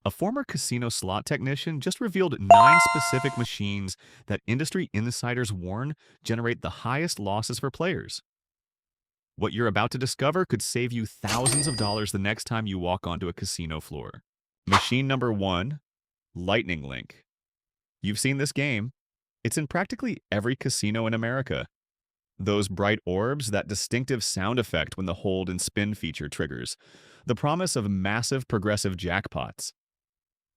A former casino slot technician just revealed 9 specific machines that industry insiders warn generate the highest losses for players. What you're about to discover could save you thousands of dollars the next time you walk onto a casino floor. Machine number 1, Lightning Link. You've seen this game. It's in practically every casino in America. Those bright orbs, that distinctive sound effect when the hold and spin feature triggers, the promise of massive progressive jackpots.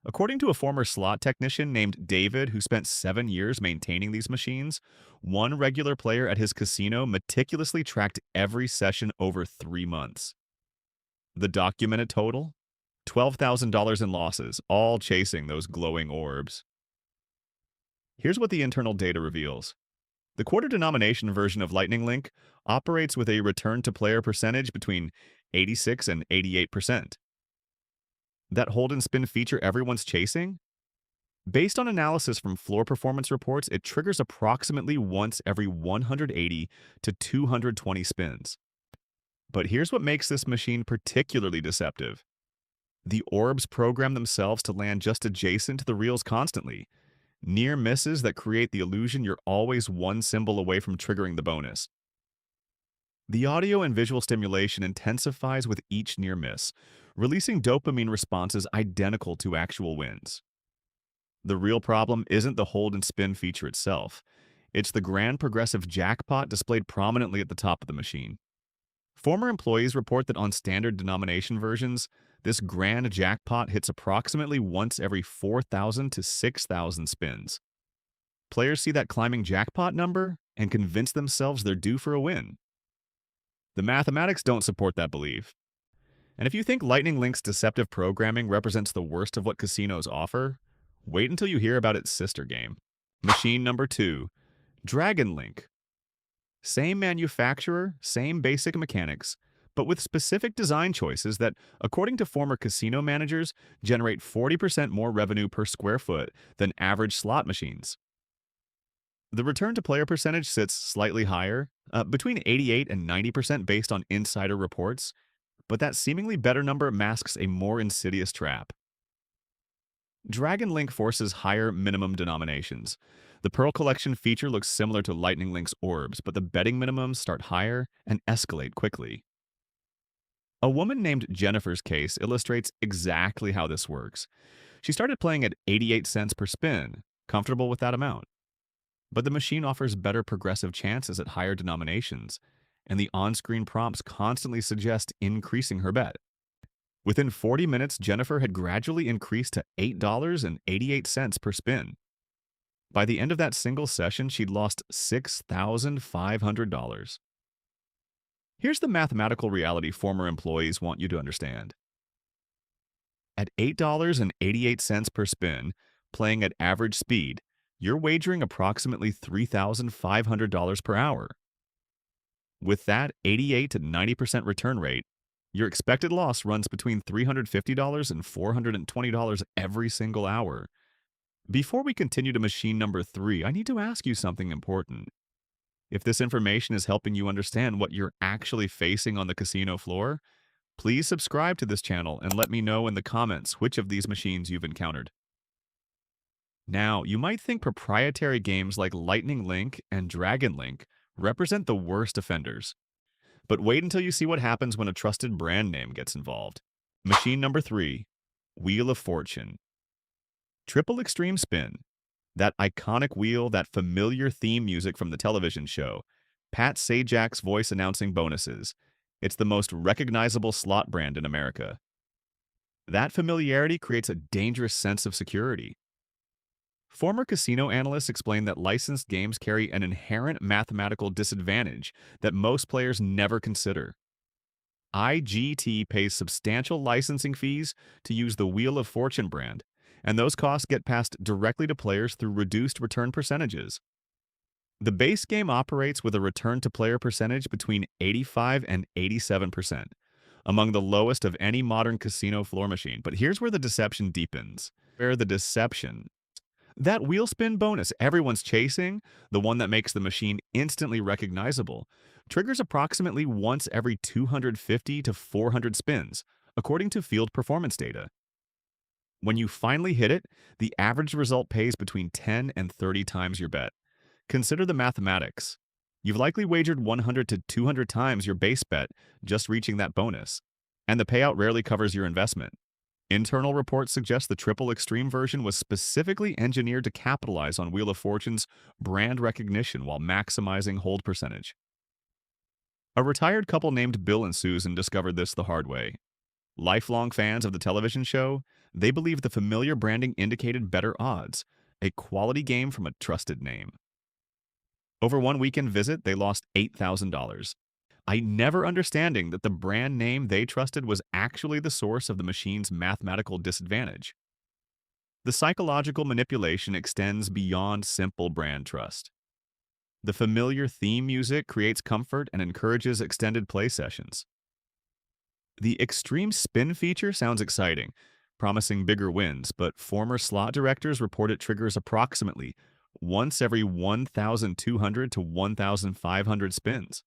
According to a former slot technician named David, who spent 7 years maintaining these machines, one regular player at his casino meticulously tracked every session over 3 months. The documented total? $12,000 in losses, all chasing those glowing orbs. Here's what the internal data reveals. The quarter denomination version of Lightning Link operates with a return to player percentage between 86 and 88%. That hold and spin feature everyone's chasing? Based on analysis from floor performance reports, it triggers approximately once every 180 to 220 spins. But here's what makes this machine particularly deceptive. The orbs program themselves to land just adjacent to the reels constantly, near misses that create the illusion you're always one symbol away from triggering the bonus. The audio and visual stimulation intensifies with each near miss, releasing dopamine responses identical to actual wins. The real problem isn't the hold and spin feature itself. It's the grand progressive jackpot displayed prominently at the top of the machine. Former employees report that on standard denomination versions, this grand jackpot hits approximately once every 4,000 to 6,000 spins. Players see that climbing jackpot number and convince themselves they're due for a win. The mathematics don't support that belief. And if you think Lightning Link's deceptive programming represents the worst of what casinos offer, wait until you hear about its sister game. Machine number 2, Dragon Link. Same manufacturer, same basic mechanics, but with specific design choices that, according to former casino managers, generate 40% more revenue per square foot than average slot machines. The return to player percentage sits slightly higher, between 88 and 90% based on insider reports, but that seemingly better number masks a more insidious trap. Dragon Link forces higher minimum denominations. The Pearl Collection feature looks similar to Lightning Link's orbs, but the betting minimums start higher and escalate quickly. A woman named Jennifer's case illustrates exactly how this works. She started playing at 88 cents per spin, comfortable with that amount. But the machine offers better progressive chances at higher denominations, and the on-screen prompts constantly suggest increasing her bet. Within 40 minutes, Jennifer had gradually increased to $8.88 per spin. By the end of that single session, she'd lost $6,500. Here's the mathematical reality former employees want you to understand. At $8.88 per spin, playing at average speed, you're wagering approximately $3,500 per hour. With that 88 to 90% return rate, your expected loss runs between $350 and $420 every single hour. Before we continue to machine number 3, I need to ask you something important. If this information is helping you understand what you're actually facing on the casino floor, please subscribe to this channel and let me know in the comments which of these machines you've encountered. Now, you might think proprietary games like Lightning Link and Dragon Link represent the worst offenders. But wait until you see what happens when a trusted brand name gets involved. Machine number 3, Wheel of Fortune. Triple Extreme Spin. That iconic wheel, that familiar theme music from the television show. Pat Sajak's voice announcing bonuses. It's the most recognizable slot brand in America. That familiarity creates a dangerous sense of security. Former casino analysts explain that licensed games carry an inherent mathematical disadvantage that most players never consider. IGT pays substantial licensing fees to use the Wheel of Fortune brand, and those costs get passed directly to players through reduced return percentages. The base game operates with a return to player percentage between 85 and 87%, among the lowest of any modern casino floor machine. But here's where the deception deepens. That wheel spin bonus everyone's chasing, the one that makes the machine instantly recognizable, triggers approximately once every 250 to 400 spins, according to field performance data. When you finally hit it, the average result pays between 10 and 30 times your bet. Consider the mathematics. You've likely wagered 100 to 200 times your base bet just reaching that bonus, and the payout rarely covers your investment. Internal reports suggest the triple extreme version was specifically engineered to capitalize on Wheel of Fortune's brand recognition while maximizing hold percentage. A retired couple named Bill and Susan discovered this the hard way. Lifelong fans of the television show, they believed the familiar branding indicated better odds, a quality game from a trusted name. Over one weekend visit, they lost $8,000. I never understanding that the brand name they trusted was actually the source of the machine's mathematical disadvantage. The psychological manipulation extends beyond simple brand trust. The familiar theme music creates comfort and encourages extended play sessions. The extreme spin feature sounds exciting, promising bigger wins, but former slot directors report it triggers approximately once every 1,200 to 1,500 spins.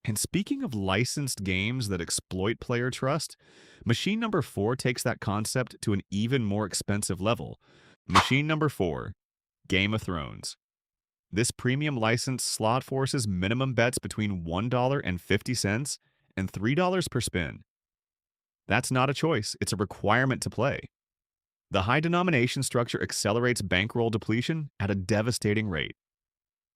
And speaking of licensed games that exploit player trust, Machine Number 4 takes that concept to an even more expensive level. Machine Number 4, Game of Thrones. This premium license slot forces minimum bets between $1.50 and $3 per spin. That's not a choice, it's a requirement to play. The high denomination structure accelerates bankroll depletion at a devastating rate.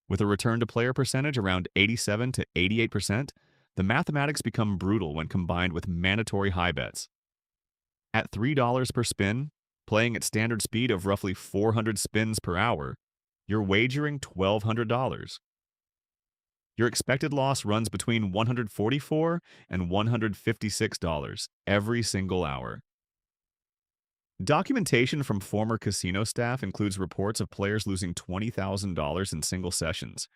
With a return to player percentage around 87 to 88%, the mathematics become brutal when combined with mandatory high bets. At $3 per spin, playing at standard speed of roughly 400 spins per hour, you're wagering $1,200. Your expected loss runs between $144 and $156 every single hour. Documentation from former casino staff includes reports of players losing $20,000 in single sessions.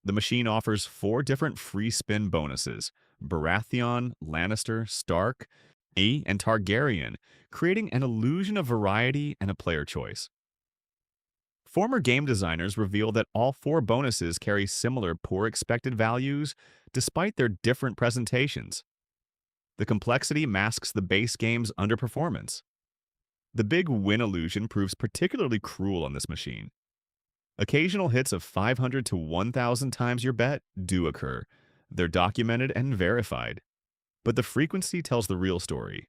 The machine offers 4 different free spin bonuses: Baratheon, Lannister, Stark, and Targaryen, creating an illusion of variety and a player choice. Former game designers reveal that all 4 bonuses carry similar poor expected values despite their different presentations. The complexity masks the base game's underperformance. The big win illusion proves particularly cruel on this machine. Occasional hits of 500 to 1,000 times your bet do occur. They're documented and verified. But the frequency tells the real story.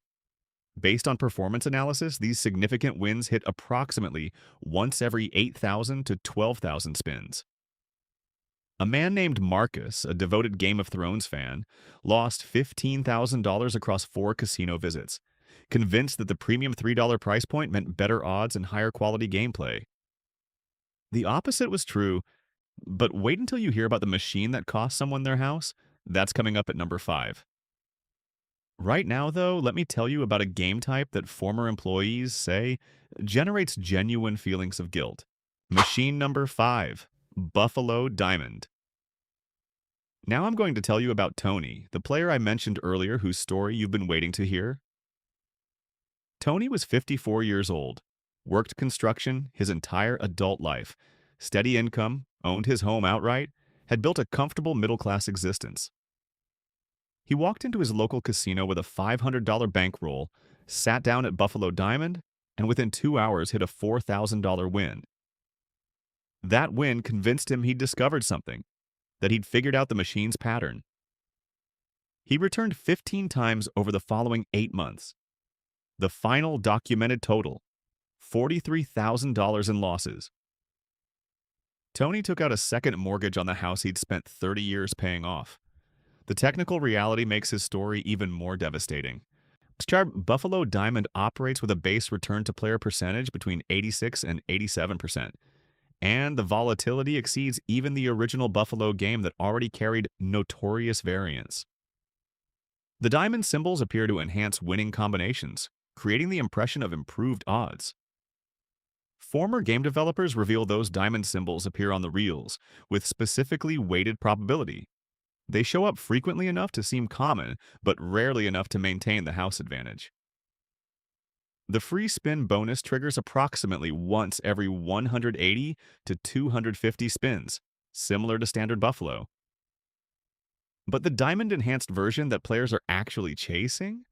Based on performance analysis, these significant wins hit approximately once every 8,000 to 12,000 spins. A man named Marcus, a devoted Game of Thrones fan, lost $15,000 across 4 casino visits, convinced that the premium $3 price point meant better odds and higher quality gameplay. The opposite was true, but wait until you hear about the machine that cost someone their house. That's coming up at number 5. Right now, though, let me tell you about a game type that former employees say generates genuine feelings of guilt. Machine number 5, Buffalo Diamond. Now I'm going to tell you about Tony, the player I mentioned earlier whose story you've been waiting to hear. Tony was 54 years old, worked construction his entire adult life, steady income, owned his home outright, had built a comfortable middle-class existence. He walked into his local casino with a $500 bankroll, sat down at Buffalo Diamond, and within 2 hours hit a $4,000 win. That win convinced him he'd discovered something, that he'd figured out the machine's pattern. He returned 15 times over the following 8 months. The final documented total, $43,000 in losses. Tony took out a second mortgage on the house he'd spent 30 years paying off. The technical reality makes his story even more devastating. Buffalo Diamond operates with a base return to player percentage between 86 and 87%, and the volatility exceeds even the original Buffalo game that already carried notorious variance. The diamond symbols appear to enhance winning combinations, creating the impression of improved odds. Former game developers reveal those diamond symbols appear on the reels with specifically weighted probability. They show up frequently enough to seem common, but rarely enough to maintain the house advantage. The free spin bonus triggers approximately once every 180 to 250 spins, similar to standard Buffalo. But the diamond-enhanced version that players are actually chasing?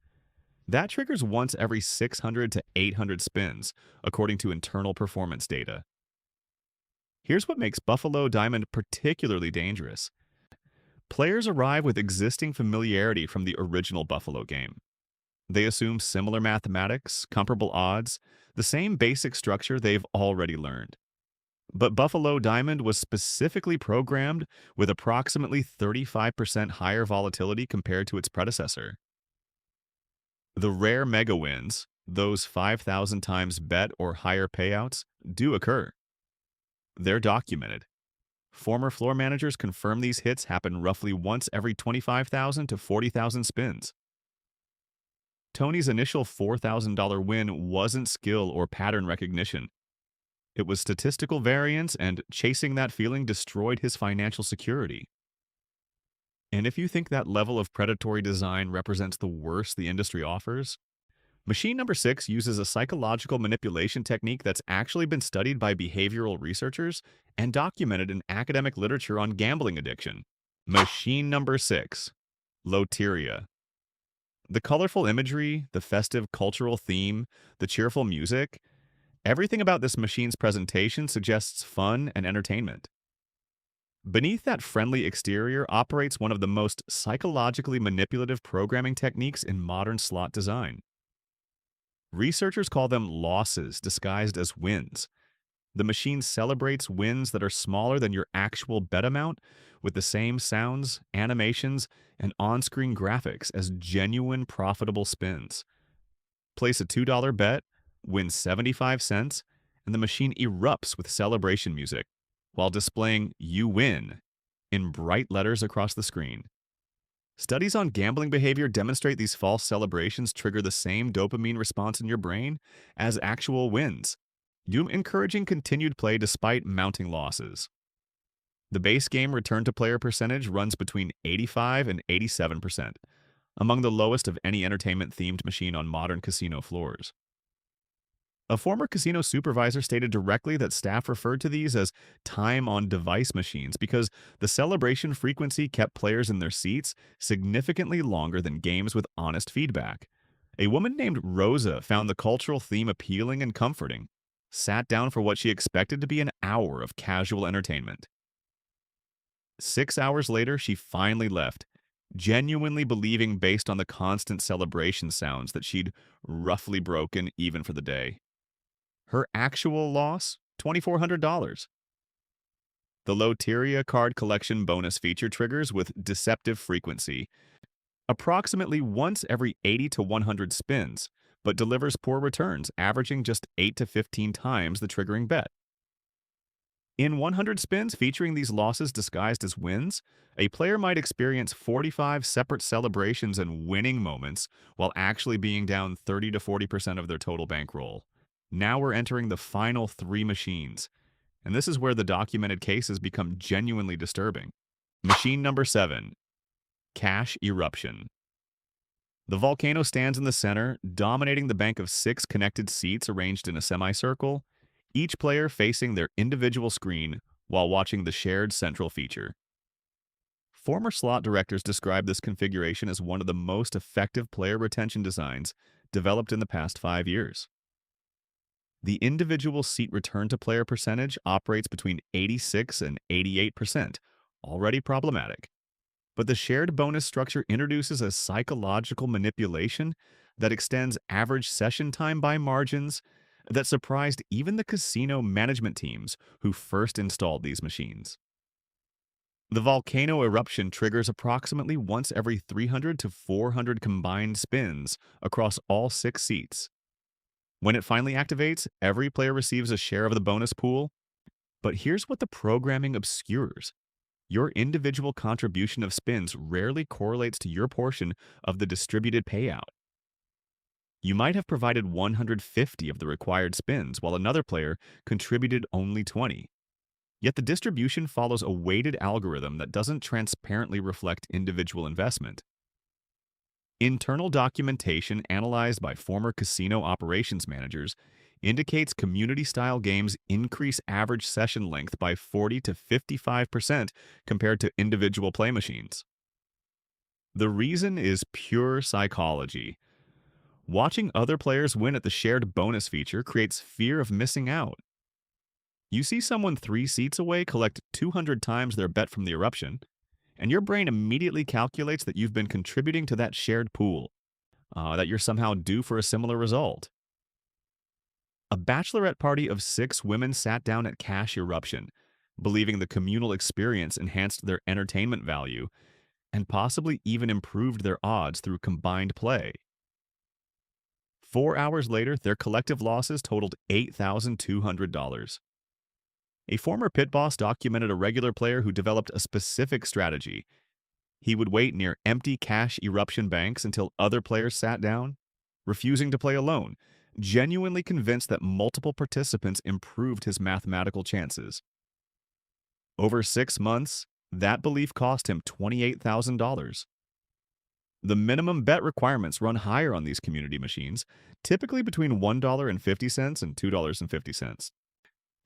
That triggers once every 600 to 800 spins, according to internal performance data. Here's what makes Buffalo Diamond particularly dangerous. Players arrive with existing familiarity from the original Buffalo game. They assume similar mathematics, comparable odds, the same basic structure they've already learned. But Buffalo Diamond was specifically programmed with approximately 35% higher volatility compared to its predecessor. The rare mega wins, those 5,000 times bet or higher payouts, do occur. They're documented. Former floor managers confirm these hits happen roughly once every 25,000 to 40,000 spins. Tony's initial $4,000 win wasn't skill or pattern recognition. It was statistical variance, and chasing that feeling destroyed his financial security. And if you think that level of predatory design represents the worst the industry offers, machine number 6 uses a psychological manipulation technique that's actually been studied by behavioral researchers and documented in academic literature on gambling addiction. Machine number 6, Loteria. The colorful imagery, the festive cultural theme, the cheerful music, everything about this machine's presentation suggests fun and entertainment. Beneath that friendly exterior operates one of the most psychologically manipulative programming techniques in modern slot design. Researchers call them losses disguised as wins. The machine celebrates wins that are smaller than your actual bet amount with the same sounds, animations, and on-screen graphics as genuine profitable spins. Place a $2 bet, win 75 cents, and the machine erupts with celebration music while displaying "You win" in bright letters across the screen. Studies on gambling behavior demonstrate these false celebrations trigger the same dopamine response in your brain as actual wins, encouraging continued play despite mounting losses. The base game return to player percentage runs between 85 and 87%, among the lowest of any entertainment-themed machine on modern casino floors. A former casino supervisor stated directly that staff referred to these as time-on-device machines because the celebration frequency kept players in their seats significantly longer than games with honest feedback. A woman named Rosa found the cultural theme appealing and comforting, sat down for what she expected to be an hour of casual entertainment. 6 hours later, she finally left, genuinely believing based on the constant celebration sounds that she'd roughly broken even for the day. Her actual loss? $2,400. The Loteria card collection bonus feature triggers with deceptive frequency, approximately once every 80 to 100 spins, but delivers poor returns, averaging just 8 to 15 times the triggering bet. In 100 spins featuring these losses disguised as wins, a player might experience 45 separate celebrations and winning moments while actually being down 30 to 40% of their total bankroll. Now we're entering the final 3 machines, and this is where the documented cases become genuinely disturbing. Machine number 7, Cash Eruption. The volcano stands in the center, dominating the bank of 6 connected seats arranged in a semicircle, each player facing their individual screen while watching the shared central feature. Former slot directors describe this configuration as one of the most effective player retention designs developed in the past 5 years. The individual seat return to player percentage operates between 86 and 88%, already problematic. But the shared bonus structure introduces a psychological manipulation that extends average session time by margins that surprised even the casino management teams who first installed these machines. The volcano eruption triggers approximately once every 300 to 400 combined spins across all 6 seats. When it finally activates, every player receives a share of the bonus pool. But here's what the programming obscures. Your individual contribution of spins rarely correlates to your portion of the distributed payout. You might have provided 150 of the required spins, while another player contributed only 20. Yet the distribution follows a weighted algorithm that doesn't transparently reflect individual investment. Internal documentation analyzed by former casino operations managers indicates community-style games increase average session length by 40 to 55% compared to individual play machines. The reason is pure psychology. Watching other players win at the shared bonus feature creates fear of missing out. You see someone 3 seats away collect 200 times their bet from the eruption, and your brain immediately calculates that you've been contributing to that shared pool, that you're somehow due for a similar result. A bachelorette party of 6 women sat down at Cash Eruption, believing the communal experience enhanced their entertainment value and possibly even improved their odds through combined play. 4 hours later, their collective losses totaled $8,200. A former pit boss documented a regular player who developed a specific strategy. He would wait near empty cash eruption banks until other players sat down, refusing to play alone, genuinely convinced that multiple participants improved his mathematical chances. Over 6 months, that belief cost him $28,000. The minimum bet requirements run higher on these community machines, typically between $1.50 and $2.50,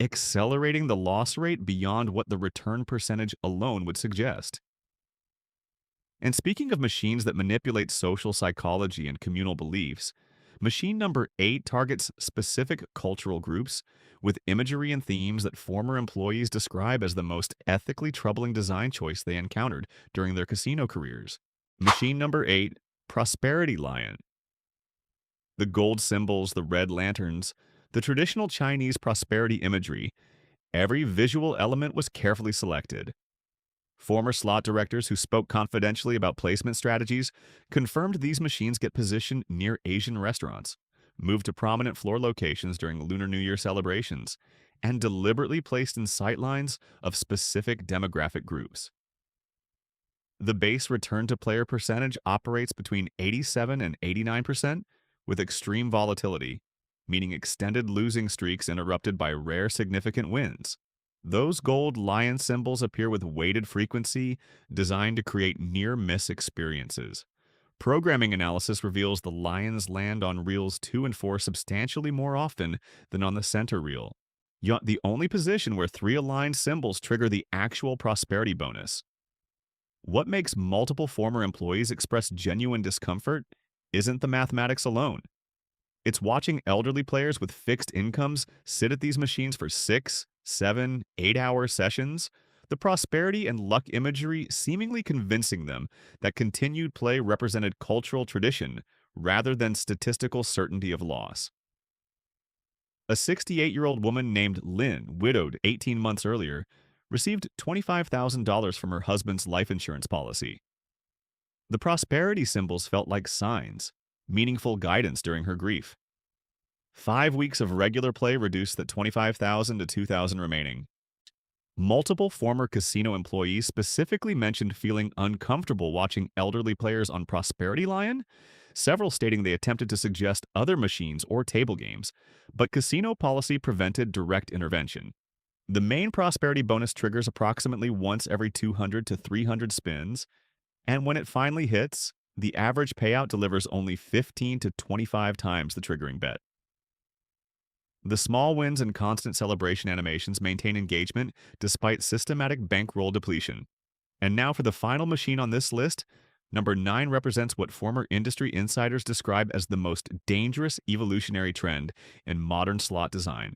accelerating the loss rate beyond what the return percentage alone would suggest. And speaking of machines that manipulate social psychology and communal beliefs, machine number 8 targets specific cultural groups with imagery and themes that former employees describe as the most ethically troubling design choice they encountered during their casino careers. Machine number 8, Prosperity Lion. The gold symbols, the red lanterns, the traditional Chinese prosperity imagery, every visual element was carefully selected. Former slot directors who spoke confidentially about placement strategies confirmed these machines get positioned near Asian restaurants, moved to prominent floor locations during Lunar New Year celebrations, and deliberately placed in sightlines of specific demographic groups. The base return to player percentage operates between 87 and 89%, with extreme volatility, meaning extended losing streaks interrupted by rare significant wins. Those gold lion symbols appear with weighted frequency, designed to create near-miss experiences. Programming analysis reveals the lions land on reels 2 and 4 substantially more often than on the center reel. Yet the only position where 3 aligned symbols trigger the actual prosperity bonus. What makes multiple former employees express genuine discomfort isn't the mathematics alone. It's watching elderly players with fixed incomes sit at these machines for 6, 7, 8-hour sessions, the prosperity and luck imagery seemingly convincing them that continued play represented cultural tradition rather than statistical certainty of loss. A 68-year-old woman named Lynn, widowed 18 months earlier, received $25,000 from her husband's life insurance policy. The prosperity symbols felt like signs, meaningful guidance during her grief. 5 weeks of regular play reduced that $25,000 to $2,000 remaining. Multiple former casino employees specifically mentioned feeling uncomfortable watching elderly players on Prosperity Lion, several stating they attempted to suggest other machines or table games, but casino policy prevented direct intervention. The main prosperity bonus triggers approximately once every 200 to 300 spins, and when it finally hits, the average payout delivers only 15 to 25 times the triggering bet. The small wins and constant celebration animations maintain engagement despite systematic bankroll depletion. And now for the final machine on this list, number 9 represents what former industry insiders describe as the most dangerous evolutionary trend in modern slot design.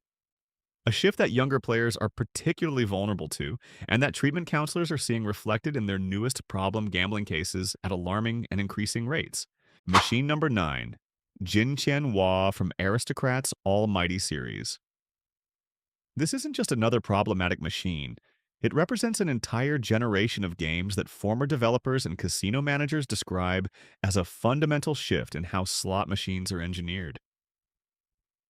A shift that younger players are particularly vulnerable to, and that treatment counselors are seeing reflected in their newest problem gambling cases at alarming and increasing rates. Machine number 9, Jin Qian Hua from Aristocrats Almighty series. This isn't just another problematic machine. It represents an entire generation of games that former developers and casino managers describe as a fundamental shift in how slot machines are engineered.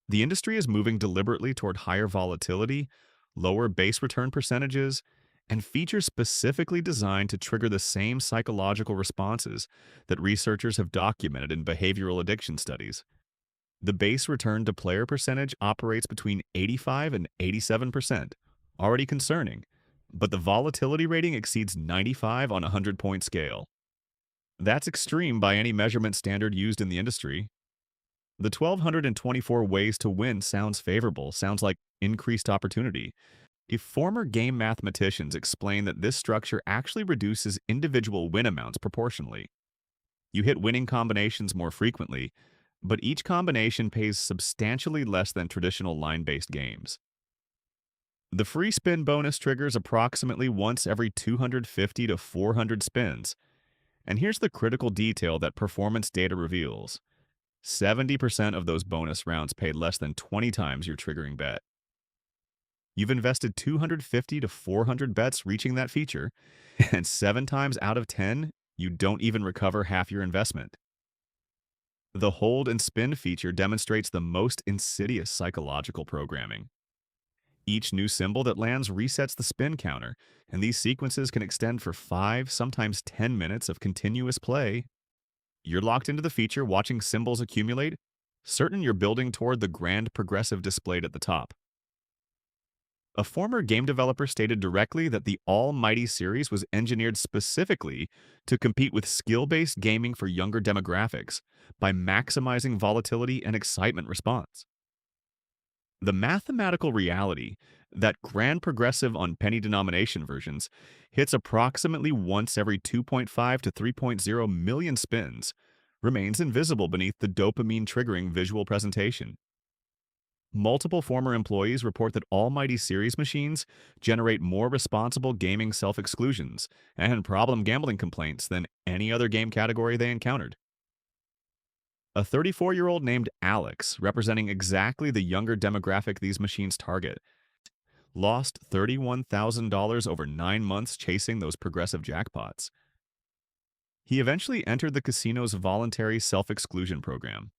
The industry is moving deliberately toward higher volatility, lower base return percentages, and features specifically designed to trigger the same psychological responses that researchers have documented in behavioral addiction studies. The base return to player percentage operates between 85 and 87%, already concerning, but the volatility rating exceeds 95 on a 100-point scale. That's extreme by any measurement standard used in the industry. The 1,224 ways to win sounds favorable, sounds like increased opportunity. If former game mathematicians explain that this structure actually reduces individual win amounts proportionally. You hit winning combinations more frequently, but each combination pays substantially less than traditional line-based games. The free spin bonus triggers approximately once every 250 to 400 spins. And here's the critical detail that performance data reveals. 70% of those bonus rounds paid less than 20 times your triggering bet. You've invested 250 to 400 bets reaching that feature, and 7 times out of 10, you don't even recover half your investment. The hold and spin feature demonstrates the most insidious psychological programming. Each new symbol that lands resets the spin counter, and these sequences can extend for 5, sometimes 10 minutes of continuous play. You're locked into the feature watching symbols accumulate, certain you're building toward the grand progressive displayed at the top. A former game developer stated directly that the Almighty series was engineered specifically to compete with skill-based gaming for younger demographics by maximizing volatility and excitement response. The mathematical reality that grand progressive on penny denomination versions hits approximately once every 2.5 to 3.0 million spins remains invisible beneath the dopamine triggering visual presentation. Multiple former employees report that Almighty series machines generate more responsible gaming self-exclusions and problem gambling complaints than any other game category they encountered. A 34-year-old named Alex, representing exactly the younger demographic these machines target, lost $31,000 over 9 months chasing those progressive jackpots. He eventually entered the casino's voluntary self-exclusion program.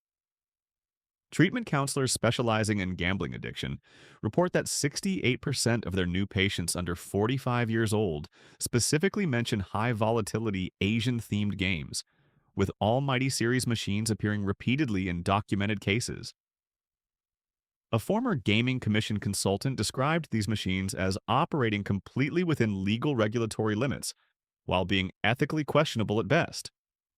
Treatment counselors specializing in gambling addiction report that 68% of their new patients under 45 years old specifically mention high-volatility Asian-themed games, with Almighty series machines appearing repeatedly in documented cases. A former gaming commission consultant described these machines as operating completely within legal regulatory limits, while being ethically questionable at best.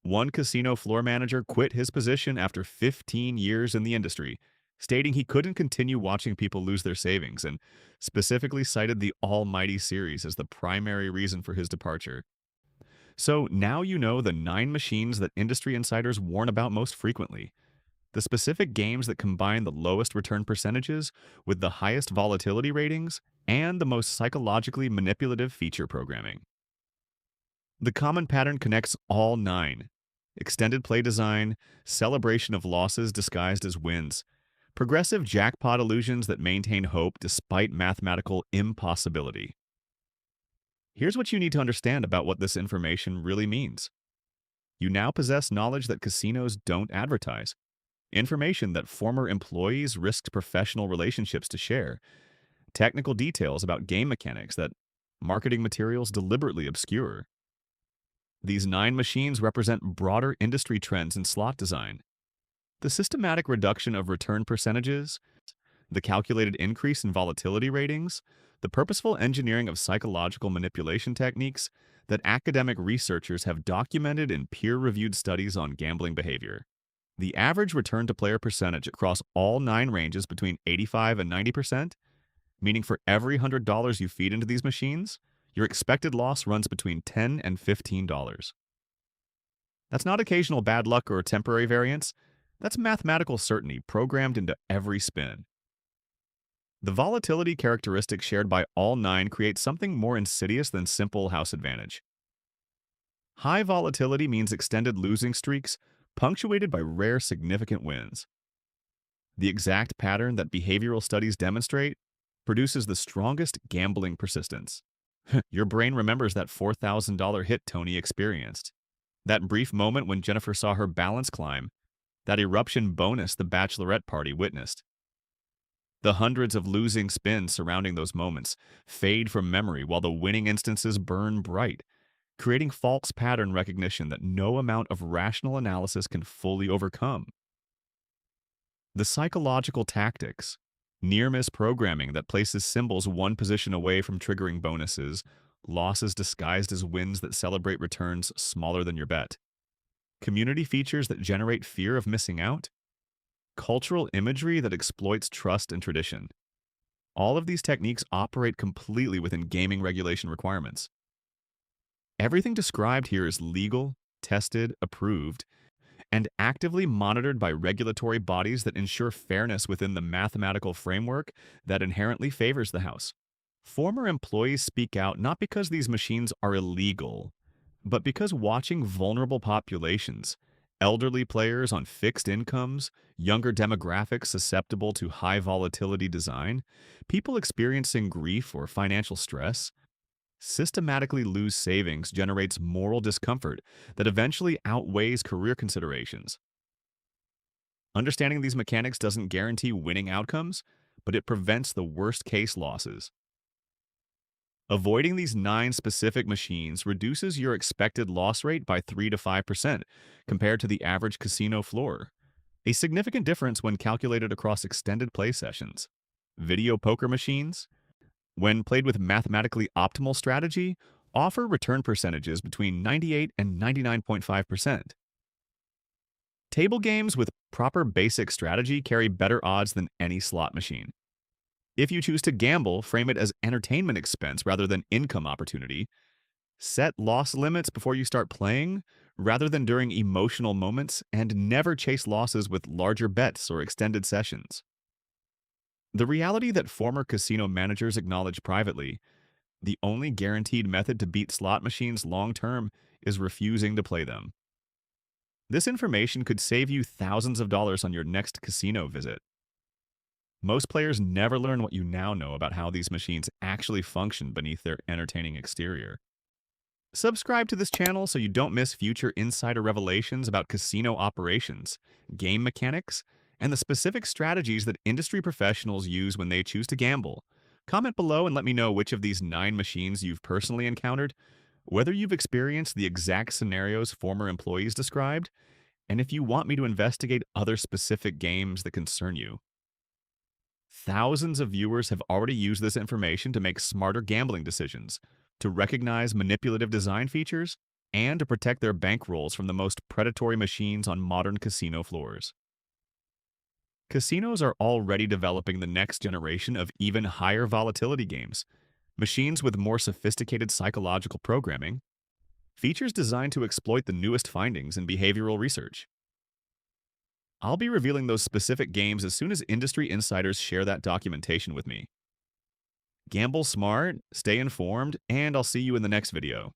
One casino floor manager quit his position after 15 years in the industry, stating he couldn't continue watching people lose their savings and specifically cited the Almighty series as the primary reason for his departure. So now you know the 9 machines that industry insiders warn about most frequently. The specific games that combine the lowest return percentages with the highest volatility ratings and the most psychologically manipulative feature programming. The common pattern connects all 9. Extended play design, celebration of losses disguised as wins, progressive jackpot illusions that maintain hope despite mathematical impossibility. Here's what you need to understand about what this information really means. You now possess knowledge that casinos don't advertise, information that former employees risked professional relationships to share, technical details about game mechanics that marketing materials deliberately obscure. These 9 machines represent broader industry trends in slot design. The systematic reduction of return percentages, the calculated increase in volatility ratings, the purposeful engineering of psychological manipulation techniques that academic researchers have documented in peer-reviewed studies on gambling behavior. The average return-to-player percentage across all 9 ranges between 85 and 90%, meaning for every $100 you feed into these machines, your expected loss runs between $10 and $15. That's not occasional bad luck or temporary variance. That's mathematical certainty programmed into every spin. The volatility characteristics shared by all 9 create something more insidious than simple house advantage. High volatility means extended losing streaks punctuated by rare significant wins. The exact pattern that behavioral studies demonstrate produces the strongest gambling persistence. Your brain remembers that $4,000 hit Tony experienced, that brief moment when Jennifer saw her balance climb, that eruption bonus the bachelorette party witnessed. The hundreds of losing spins surrounding those moments fade from memory while the winning instances burn bright, creating false pattern recognition that no amount of rational analysis can fully overcome. The psychological tactics, near-miss programming that places symbols one position away from triggering bonuses, losses disguised as wins that celebrate returns smaller than your bet, community features that generate fear of missing out, cultural imagery that exploits trust and tradition. All of these techniques operate completely within gaming regulation requirements. Everything described here is legal, tested, approved, and actively monitored by regulatory bodies that ensure fairness within the mathematical framework that inherently favors the house. Former employees speak out not because these machines are illegal, but because watching vulnerable populations, elderly players on fixed incomes, younger demographics susceptible to high volatility design, people experiencing grief or financial stress, systematically lose savings generates moral discomfort that eventually outweighs career considerations. Understanding these mechanics doesn't guarantee winning outcomes, but it prevents the worst case losses. Avoiding these 9 specific machines reduces your expected loss rate by 3 to 5% compared to the average casino floor, a significant difference when calculated across extended play sessions. Video poker machines, when played with mathematically optimal strategy, offer return percentages between 98 and 99.5%. Table games with proper basic strategy carry better odds than any slot machine. If you choose to gamble, frame it as entertainment expense rather than income opportunity. Set loss limits before you start playing rather than during emotional moments, and never chase losses with larger bets or extended sessions. The reality that former casino managers acknowledge privately, the only guaranteed method to beat slot machines long term is refusing to play them. This information could save you thousands of dollars on your next casino visit. Most players never learn what you now know about how these machines actually function beneath their entertaining exterior. Subscribe to this channel so you don't miss future insider revelations about casino operations, game mechanics, and the specific strategies that industry professionals use when they choose to gamble. Comment below and let me know which of these 9 machines you've personally encountered, whether you've experienced the exact scenarios former employees described, and if you want me to investigate other specific games that concern you. Thousands of viewers have already used this information to make smarter gambling decisions, to recognize manipulative design features, and to protect their bankrolls from the most predatory machines on modern casino floors. Casinos are already developing the next generation of even higher volatility games, machines with more sophisticated psychological programming, features designed to exploit the newest findings in behavioral research. I'll be revealing those specific games as soon as industry insiders share that documentation with me. Gamble smart, stay informed, and I'll see you in the next video.